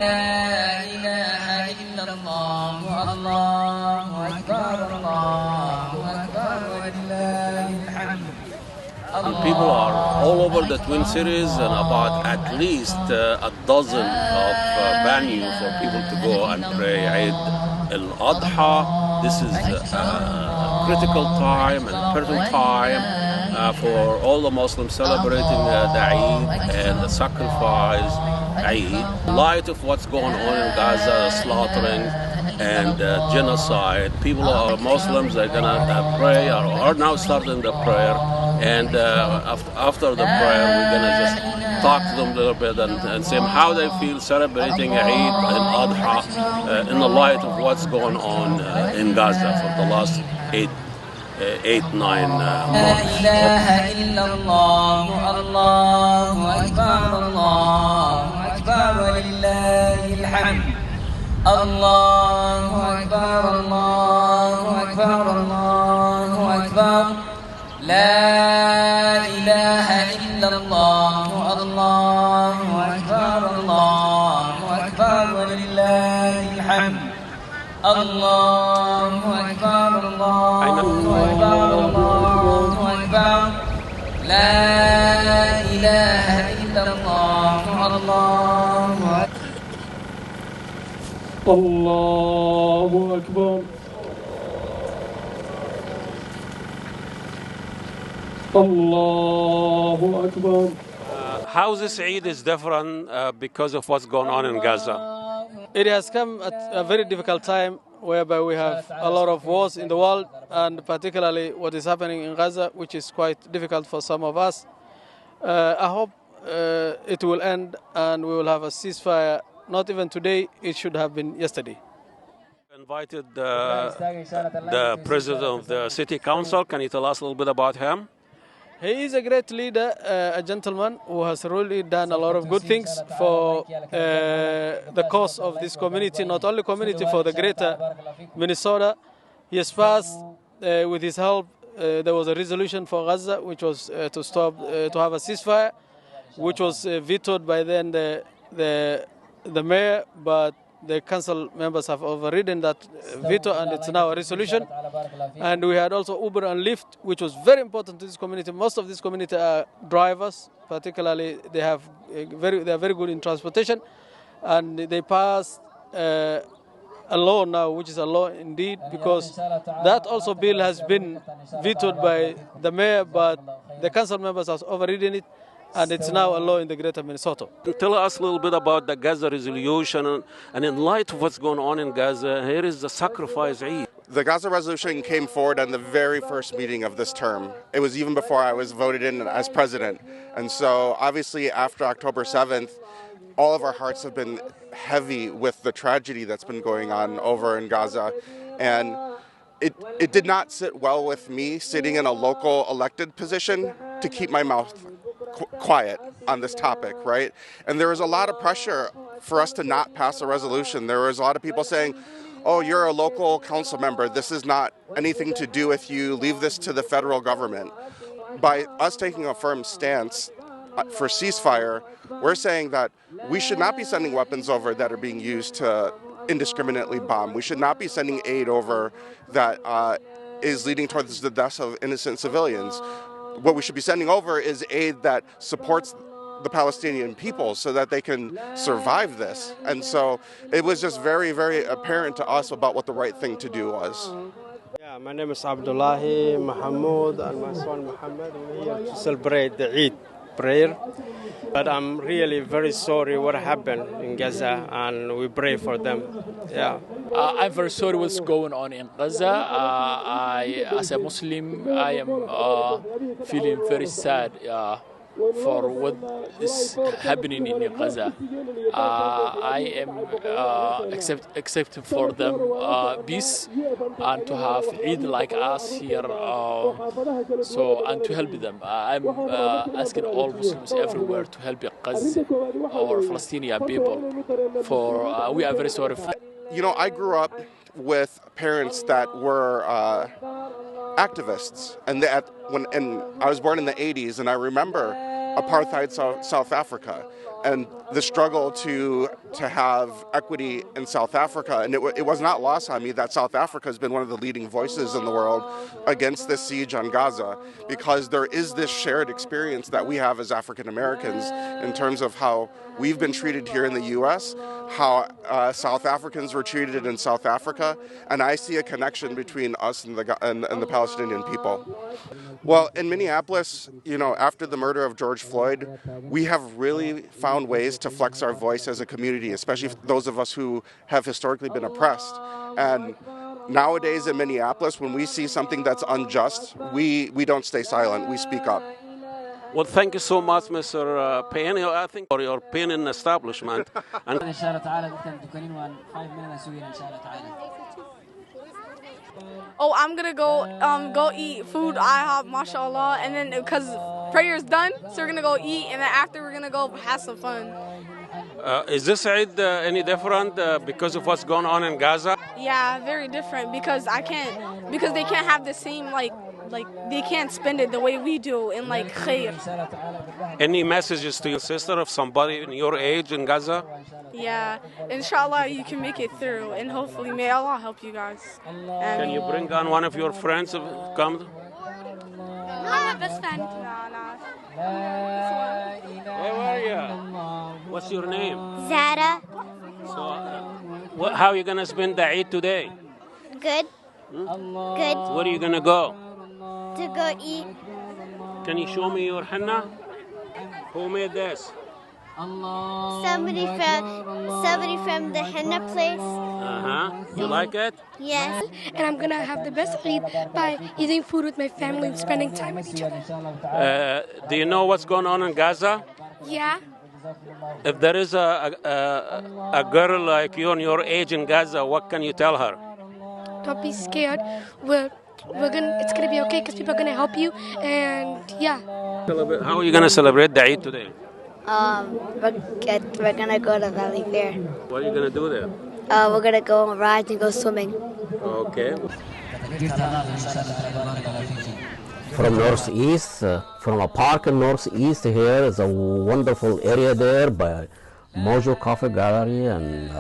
إله إلا الله الله أكبر الله أكبر ولله الحمد. And people are all over the Twin Cities and about at least a dozen of venues for people to go and pray Eid al-Adha. This is a critical time and important time for all the Muslims celebrating the Eid and the sacrifice Eid. In light of what's going on in Gaza, the slaughtering and genocide, people who are Muslims are going to pray or are now starting the prayer. And after the prayer, we're going to just talk to them a little bit and see how they feel celebrating Eid al-Adha in the light of what's going on in Gaza for the last 9 months. لا إله إلا الله الله أكبر الله أكبر ولله الحمد. الله أكبر الله أكبر الله أكبر. لا إله إلا الله الله أكبر الله أكبر ولله الحمد. الله أكبر الله أكبر الله أكبر. لا إله إلا الله الله أكبر. الله أكبر. الله أكبر. How this Eid is different because of what's going on in Gaza? It has come at a very difficult time whereby we have a lot of wars in the world, and particularly what is happening in Gaza, which is quite difficult for some of us. I hope it will end and we will have a ceasefire. Not even today, it should have been yesterday. Invited the president of the city council. Can you tell us a little bit about him? He is a great leader, a gentleman who has really done a lot of good things for the cause of this community, not only community, for the greater Minnesota. He has passed, with his help, there was a resolution for Gaza, which was to stop, to have a ceasefire, which was vetoed by then the mayor, but the council members have overridden that veto, and it's now a resolution. And we had also Uber and Lyft, which was very important to this community. Most of this community are drivers, particularly they are very good in transportation, and they passed a law now, which is a law indeed, because that also bill has been vetoed by the mayor, but the council members have overridden it. And it's now a law in the greater Minnesota. Tell us a little bit about the Gaza resolution, and in light of what's going on in Gaza, here is the sacrifice Eid. The Gaza resolution came forward on the very first meeting of this term. It was even before I was voted in as president. And so obviously after October 7th, all of our hearts have been heavy with the tragedy that's been going on over in Gaza. And it did not sit well with me sitting in a local elected position to keep my mouth quiet on this topic, right? And there was a lot of pressure for us to not pass a resolution. There was a lot of people saying, oh, you're a local council member, this is not anything to do with you, leave this to the federal government. By us taking a firm stance for ceasefire, we're saying that we should not be sending weapons over that are being used to indiscriminately bomb. We should not be sending aid over that is leading towards the deaths of innocent civilians. What we should be sending over is aid that supports the Palestinian people so that they can survive this. And so it was just very, very apparent to us about what the right thing to do was. Yeah, my name is Abdullahi Mahmoud and my son Muhammad. We're here to celebrate the Eid prayer. But I'm really very sorry what happened in Gaza, and we pray for them. Yeah. I'm very sorry what's going on in Gaza. As a Muslim, I am feeling very sad for what is happening in Gaza. I am accepting for them peace and to have Eid like us here, and to help them. I'm asking all Muslims everywhere to help Gaza, our Palestinian people. For we are very sorry. You know, I grew up with parents that were activists, and I was born in the 80s, and I remember apartheid South Africa. and the struggle to have equity in South Africa. And it was not lost on me that South Africa has been one of the leading voices in the world against this siege on Gaza, because there is this shared experience that we have as African Americans in terms of how we've been treated here in the U.S., how South Africans were treated in South Africa, and I see a connection between us and the Palestinian people. Well, in Minneapolis, after the murder of George Floyd, we have really found ways to flex our voice as a community, especially those of us who have historically been oppressed. And nowadays in Minneapolis, when we see something that's unjust, we don't stay silent, we speak up. Well, thank you so much, Mr. Payne, I think, for your Payne establishment. And oh, I'm gonna go eat food, IHOP, mashallah, and then because prayer's done, so we're gonna go eat, and then after we're gonna go have some fun. Is this Eid any different because of what's going on in Gaza? Yeah, very different because they can't have the same like they can't spend it the way we do in like khair. Any messages to your sister of somebody in your age in Gaza? Yeah, inshallah you can make it through, and hopefully may Allah help you guys. Can you bring on one of your friends to come? I'm my best friend. Where were you? What's your name? Zara. So, how are you going to spend the Eid today? Good. Good. Where are you going to go? To go eat. Can you show me your henna? Who made this? Somebody from the henna place. You like it? Yes. And I'm gonna have the best Eid by eating food with my family and spending time with each other. Do you know what's going on in Gaza? Yeah. If there is a girl like you and your age in Gaza, what can you tell her? Don't be scared. It's gonna be okay because people are gonna help you, and yeah. How are you gonna celebrate the Eid today? We're gonna go to Valley Fair. What are you gonna do there? We're gonna go on rides and go swimming. Okay. From northeast, from a park in northeast, here is a wonderful area there by Mojo Coffee Gallery and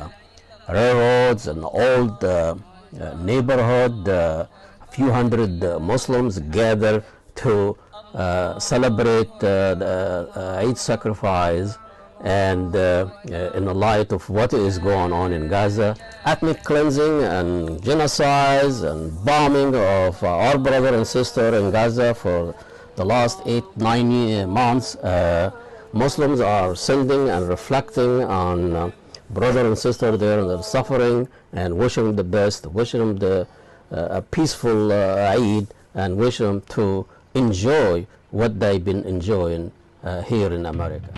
railroads and old neighborhood. A few hundred Muslims gather to celebrate the Eid sacrifice, and in the light of what is going on in Gaza, ethnic cleansing and genocides and bombing of our brother and sister in Gaza for the last 8-9 months, Muslims are sending and reflecting on brother and sister there and their suffering, and wishing them the best, wishing them a peaceful Eid, and wishing them to enjoy what they've been enjoying here in America.